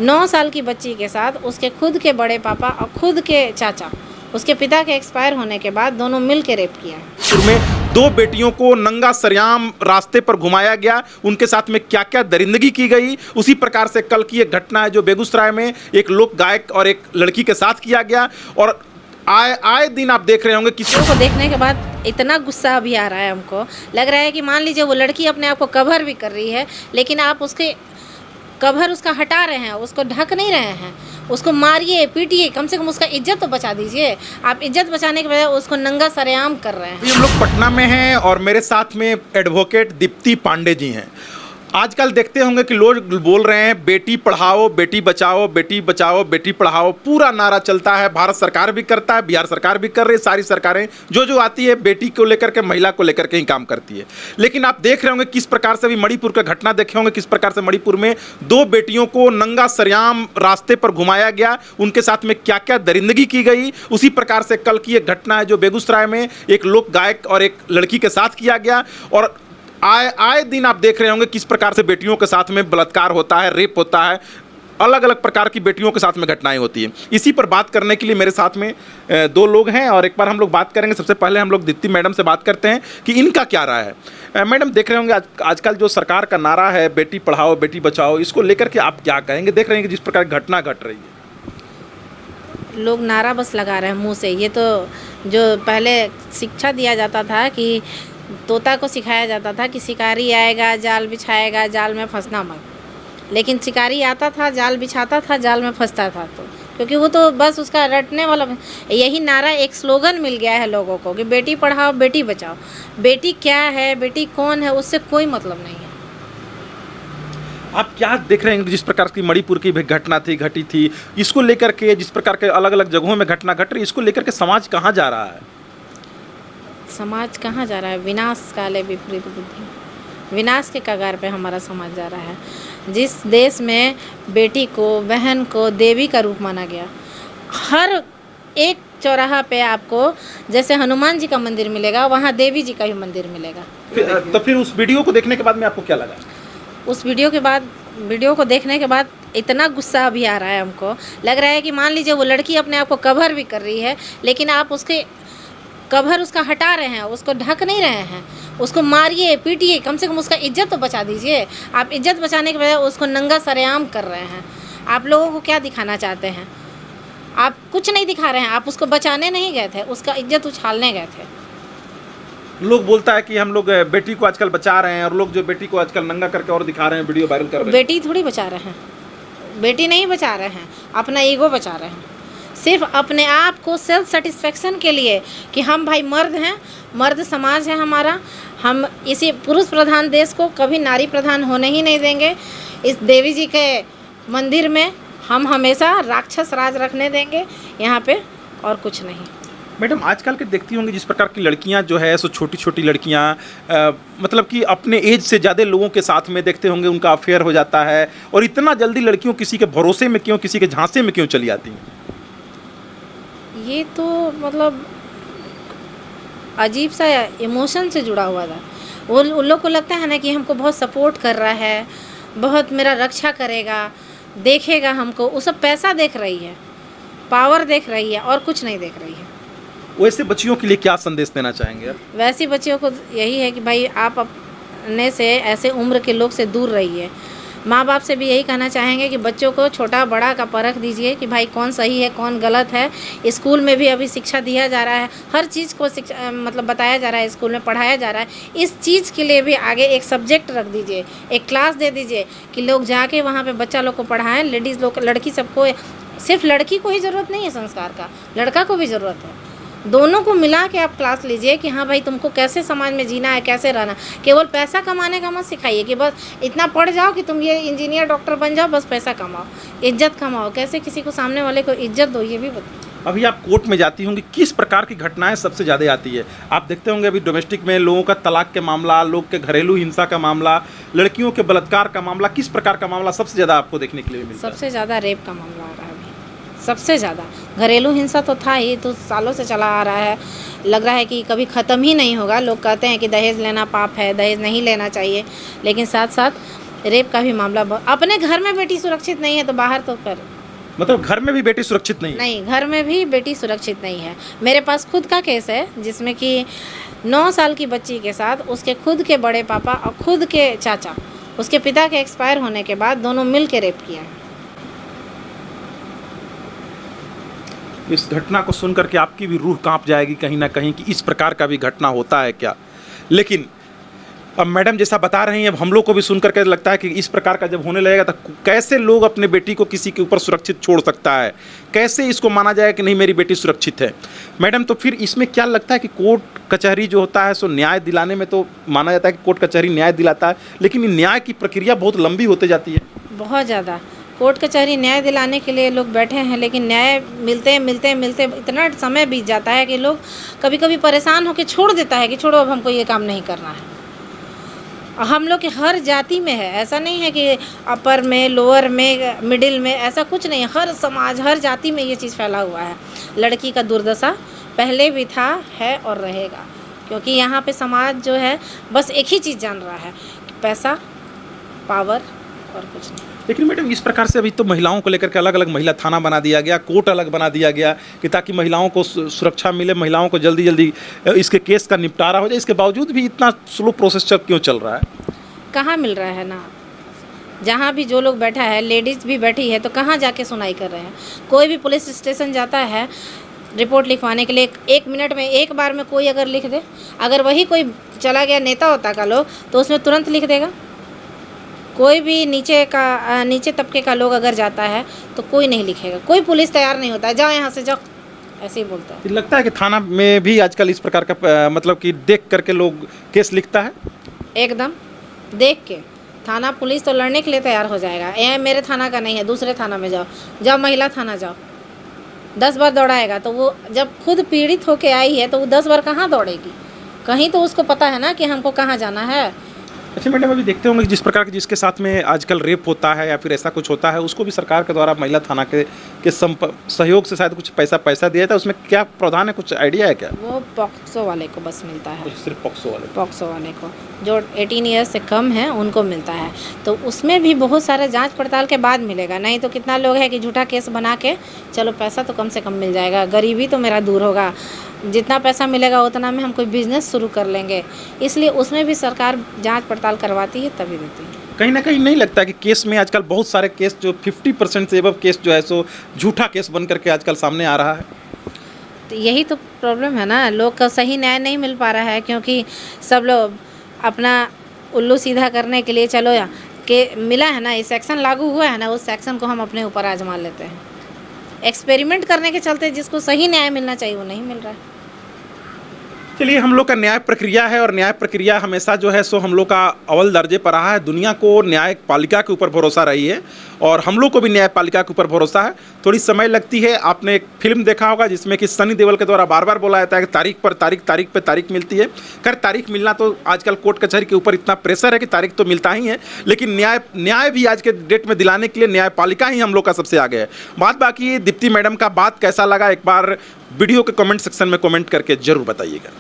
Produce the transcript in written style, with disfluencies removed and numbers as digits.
9 साल की बच्ची के साथ उसके खुद के बड़े पापा और खुद के चाचा, उसके पिता के एक्सपायर होने के बाद दोनों मिल के रेप किया है। बेगूसराय में 2 बेटियों को नंगा सरेआम रास्ते पर घुमाया गया, उनके साथ में क्या क्या दरिंदगी की गई। उसी प्रकार से कल की एक घटना है जो बेगूसराय में एक लोक गायक और एक लड़की के साथ किया गया। और आए दिन आप देख रहे होंगे किसी को देखने के बाद इतना गुस्सा अभी आ रहा है, हमको लग रहा है कि मान लीजिए वो लड़की अपने आप को कवर भी कर रही है, लेकिन आप उसके कवर उसका हटा रहे हैं, उसको ढक नहीं रहे हैं, उसको मारिए पीटिए, कम से कम उसका इज्जत तो बचा दीजिए। आप इज्जत बचाने के बजाय उसको नंगा सरेआम कर रहे हैं। हम लोग पटना में हैं और मेरे साथ में एडवोकेट दीप्ति पांडे जी हैं। आजकल देखते होंगे कि लोग बोल रहे हैं बेटी पढ़ाओ बेटी बचाओ, बेटी बचाओ बेटी पढ़ाओ, पूरा नारा चलता है। भारत सरकार भी करता है, बिहार सरकार भी कर रही है, सारी सरकारें जो आती है बेटी को लेकर के, महिला को लेकर के ही काम करती है। लेकिन आप देख रहे होंगे किस प्रकार से अभी मणिपुर का घटना देखे होंगे, किस प्रकार से मणिपुर में 2 बेटियों को नंगा सरेआम रास्ते पर घुमाया गया, उनके साथ में क्या क्या दरिंदगी की गई। उसी प्रकार से कल की एक घटना है जो बेगूसराय में एक लोक गायक और एक लड़की के साथ किया गया। और आए दिन आप देख रहे होंगे किस प्रकार से बेटियों के साथ में बलात्कार होता है, रेप होता है, अलग अलग प्रकार की बेटियों के साथ में घटनाएं होती हैं। इसी पर बात करने के लिए मेरे साथ में 2 लोग हैं और एक बार हम लोग बात करेंगे। सबसे पहले हम लोग दीप्ति मैडम से बात करते हैं कि इनका क्या राय है। मैडम, देख रहे होंगे आजकल जो सरकार का नारा है बेटी पढ़ाओ बेटी बचाओ, इसको लेकर के आप क्या कहेंगे? देख रहे हैं कि जिस प्रकार घटना घट रही है, लोग नारा बस लगा रहे हैं मुँह से। ये तो जो पहले शिक्षा दिया जाता था कि तोता को सिखाया जाता था कि शिकारी आएगा जाल बिछाएगा, जाल में फंसना मत, लेकिन शिकारी आता था जाल बिछाता था, जाल में फंसता था। तो क्योंकि वो तो बस उसका रटने वाला, यही नारा एक स्लोगन मिल गया है लोगों को कि बेटी पढ़ाओ बेटी बचाओ। बेटी क्या है, बेटी कौन है, उससे कोई मतलब नहीं है। आप क्या देख रहे हैं जिस प्रकार की मणिपुर की घटना घटी थी, इसको लेकर के जिस प्रकार के अलग अलग जगहों में घटना घट रही है, इसको लेकर के समाज कहाँ जा रहा है? समाज कहाँ जा रहा है? विनाश काले विपरीत बुद्धि, विनाश के कगार पे हमारा समाज जा रहा है। जिस देश में बेटी को, बहन को देवी का रूप माना गया, हर एक चौराहा पे आपको जैसे हनुमान जी का मंदिर मिलेगा, वहाँ देवी जी का भी मंदिर मिलेगा। तो फिर उस वीडियो को देखने के बाद में आपको क्या लगा? उस वीडियो को देखने के बाद इतना गुस्सा अभी आ रहा है, हमको लग रहा है कि मान लीजिए वो लड़की अपने आप को कवर भी कर रही है, लेकिन आप उसके कवर उसका हटा रहे हैं, उसको ढक नहीं रहे हैं, उसको मारिए पीटिए, कम से कम उसका इज्जत तो बचा दीजिए। आप इज्जत बचाने के बजाय उसको नंगा सरेआम कर रहे हैं। आप लोगों को क्या दिखाना चाहते हैं? आप कुछ नहीं दिखा रहे हैं, आप उसको बचाने नहीं गए थे, उसका इज्जत उछालने गए थे। लोग बोलता है कि हम लोग बेटी को आजकल बचा रहे हैं और लोग जो बेटी को आजकल नंगा करके और दिखा रहे हैं, वीडियो वायरल कर रहे हैं। बेटी थोड़ी बचा रहे हैं, बेटी नहीं बचा रहे हैं, अपना ईगो बचा रहे हैं, सिर्फ अपने आप को सेल्फ सेटिस्फेक्शन के लिए कि हम भाई मर्द हैं, मर्द समाज है हमारा, हम इसी पुरुष प्रधान देश को कभी नारी प्रधान होने ही नहीं देंगे। इस देवी जी के मंदिर में हम हमेशा राक्षस राज रखने देंगे यहाँ पे, और कुछ नहीं। मैडम, आजकल के देखती होंगी जिस प्रकार की लड़कियां जो है सो छोटी छोटी लड़कियां मतलब कि अपने एज से ज़्यादा लोगों के साथ में देखते होंगे उनका अफेयर हो जाता है, और इतना जल्दी लड़कियों किसी के भरोसे में क्यों, किसी के झांसे में क्यों चली आती हैं? ये तो मतलब अजीब सा इमोशन से जुड़ा हुआ था। वो उन लोग को लगता है ना कि हमको बहुत सपोर्ट कर रहा है, बहुत मेरा रक्षा करेगा, देखेगा हमको। वो सब पैसा देख रही है, पावर देख रही है, और कुछ नहीं देख रही है। वैसे बच्चियों के लिए क्या संदेश देना चाहेंगे आप? वैसी बच्चियों को यही है कि भाई आप अपने से ऐसे उम्र के लोग से दूर रहिए। माँ बाप से भी यही कहना चाहेंगे कि बच्चों को छोटा बड़ा का परख दीजिए कि भाई कौन सही है कौन गलत है। स्कूल में भी अभी शिक्षा दिया जा रहा है, हर चीज़ को शिक्षा मतलब बताया जा रहा है, स्कूल में पढ़ाया जा रहा है। इस चीज़ के लिए भी आगे एक सब्जेक्ट रख दीजिए, एक क्लास दे दीजिए कि लोग जाके वहाँ पे बच्चा लोग को पढ़ाएं। लेडीज़ लोग, लड़की सबको, सिर्फ लड़की को ही ज़रूरत नहीं है संस्कार का, लड़का को भी ज़रूरत है। दोनों को मिला के आप क्लास लीजिए कि हाँ भाई तुमको कैसे समाज में जीना है, कैसे रहना। केवल पैसा कमाने का मत सिखाइए कि बस इतना पढ़ जाओ कि तुम ये इंजीनियर डॉक्टर बन जाओ, बस पैसा कमाओ, इज्जत कमाओ। कैसे किसी को, सामने वाले को इज्जत दो, ये भी बताओ। अभी आप कोर्ट में जाती होंगी, किस प्रकार की घटनाएं सबसे ज़्यादा आती है? आप देखते होंगे अभी डोमेस्टिक में लोगों का तलाक के मामला, लोग के घरेलू हिंसा का मामला, लड़कियों के बलात्कार का मामला, किस प्रकार का मामला सबसे ज़्यादा आपको देखने के लिए मिलता है? सबसे ज़्यादा रेप का मामला आ रहा है अभी, सबसे ज़्यादा। घरेलू हिंसा तो था ही, तो सालों से चला आ रहा है, लग रहा है कि कभी ख़त्म ही नहीं होगा। लोग कहते हैं कि दहेज लेना पाप है, दहेज नहीं लेना चाहिए, लेकिन साथ साथ रेप का भी मामला अपने घर में बेटी सुरक्षित नहीं है तो बाहर तो कर मतलब घर में भी बेटी सुरक्षित नहीं है? नहीं, घर में भी बेटी सुरक्षित नहीं है। मेरे पास खुद का केस है जिसमें कि 9 साल की बच्ची के साथ उसके खुद के बड़े पापा और खुद के चाचा, उसके पिता के एक्सपायर होने के बाद दोनों मिल के रेप किया है। इस घटना को सुनकर के आपकी भी रूह कांप जाएगी कहीं ना कहीं कि इस प्रकार का भी घटना होता है क्या। लेकिन अब मैडम जैसा बता रही हैं, अब हम लोग को भी सुन करके लगता है कि इस प्रकार का जब होने लगेगा तो कैसे लोग अपने बेटी को किसी के ऊपर सुरक्षित छोड़ सकता है, कैसे इसको माना जाए कि नहीं मेरी बेटी सुरक्षित है। मैडम तो फिर इसमें क्या लगता है कि कोर्ट कचहरी जो होता है सो न्याय दिलाने में तो माना जाता है कि कोर्ट कचहरी न्याय दिलाता है, लेकिन न्याय की प्रक्रिया बहुत लंबी होते जाती है। बहुत ज़्यादा कोर्ट कचहरी न्याय दिलाने के लिए लोग बैठे हैं, लेकिन न्याय मिलते मिलते मिलते इतना समय बीत जाता है कि लोग कभी कभी परेशान होकर छोड़ देता है कि छोड़ो अब हमको ये काम नहीं करना है। हम लोग के हर जाति में है, ऐसा नहीं है कि अपर में, लोअर में, मिडिल में, ऐसा कुछ नहीं है। हर समाज, हर जाति में ये चीज़ फैला हुआ है। लड़की का दुर्दशा पहले भी था, है और रहेगा, क्योंकि यहाँ पे समाज जो है बस एक ही चीज़ जान रहा है, पैसा, पावर और कुछ नहीं। लेकिन मैडम इस प्रकार से अभी तो महिलाओं को लेकर के अलग अलग महिला थाना बना दिया गया, कोर्ट अलग बना दिया गया कि ताकि महिलाओं को सुरक्षा मिले, महिलाओं को जल्दी जल्दी इसके केस का निपटारा हो जाए। इसके बावजूद भी इतना स्लो प्रोसेस क्यों चल रहा है? कहाँ मिल रहा है ना, जहाँ भी जो लोग बैठा है, लेडीज़ भी बैठी है, तो कहाँ जाके सुनाई कर रहे हैं। कोई भी पुलिस स्टेशन जाता है रिपोर्ट लिखवाने के लिए, 1 मिनट में एक बार में कोई अगर लिख दे, अगर वही कोई चला गया नेता होता का लोग तो उसमें तुरंत लिख देगा। कोई भी नीचे तबके का लोग अगर जाता है तो कोई नहीं लिखेगा, कोई पुलिस तैयार नहीं होता है, जाओ यहाँ से जाओ, ऐसे ही बोलता है। लगता है कि थाना में भी आजकल इस प्रकार का मतलब कि देख करके लोग केस लिखता है। एकदम देख के थाना पुलिस तो लड़ने के लिए तैयार हो जाएगा। ये मेरे थाना का नहीं है, दूसरे थाना में जाओ, जाओ महिला थाना जाओ, 10 बार दौड़ाएगा। तो वो जब खुद पीड़ित होके आई है तो वो 10 बार कहाँ दौड़ेगी, कहीं तो उसको पता है ना कि हमको कहाँ जाना है। अच्छा मैडम, अभी देखते होंगे जिस प्रकार के जिसके साथ में आजकल रेप होता है या फिर ऐसा कुछ होता है, उसको भी सरकार के द्वारा महिला थाना के सहयोग से शायद कुछ पैसा दिया था, उसमें क्या प्रावधान है, कुछ आइडिया है क्या? वो पॉक्सो वाले को बस मिलता है, सिर्फ पॉक्सो वाले को जो 18 ईयर्स से कम है उनको मिलता है। तो उसमें भी बहुत सारे जांच पड़ताल के बाद मिलेगा, नहीं तो कितना लोग है कि झूठा केस बना के चलो पैसा तो कम से कम मिल जाएगा, गरीबी तो मेरा दूर होगा, जितना पैसा मिलेगा उतना में हम कोई बिजनेस शुरू कर लेंगे, इसलिए उसमें भी सरकार जांच पड़ताल करवाती है तभी देती है। कहीं ना कहीं नहीं लगता कि केस में आजकल बहुत सारे केस जो 50% से एबव केस जो है सो झूठा केस बन करके आजकल सामने आ रहा है? तो यही तो प्रॉब्लम है ना, लोग का सही न्याय नहीं मिल पा रहा है, क्योंकि सब लोग अपना उल्लू सीधा करने के लिए चलो या कि मिला है ना, ये सेक्शन लागू हुआ है ना, उस सेक्शन को हम अपने ऊपर आजमा लेते हैं। एक्सपेरिमेंट करने के चलते जिसको सही न्याय मिलना चाहिए वो नहीं मिल रहा है। चलिए, हम लोग का न्याय प्रक्रिया है और न्याय प्रक्रिया हमेशा जो है सो हम लोग का अव्वल दर्जे पर रहा है। दुनिया को न्यायपालिका के ऊपर भरोसा रही है और हम लोग को भी न्यायपालिका के ऊपर भरोसा है। थोड़ी समय लगती है। आपने एक फिल्म देखा होगा जिसमें कि सनी देओल के द्वारा बार बार बोला जाता है कि तारीख पर तारीख मिलती है। खैर, तारीख मिलना तो आजकल कोर्ट कचहरी के ऊपर इतना प्रेशर है कि तारीख तो मिलता ही है, लेकिन न्याय भी आज के डेट में दिलाने के लिए न्यायपालिका ही हम लोग का सबसे आगे है। बात बाकी दीप्ति मैडम का बात कैसा लगा, एक बार वीडियो के कमेंट सेक्शन में कमेंट करके जरूर बताइएगा।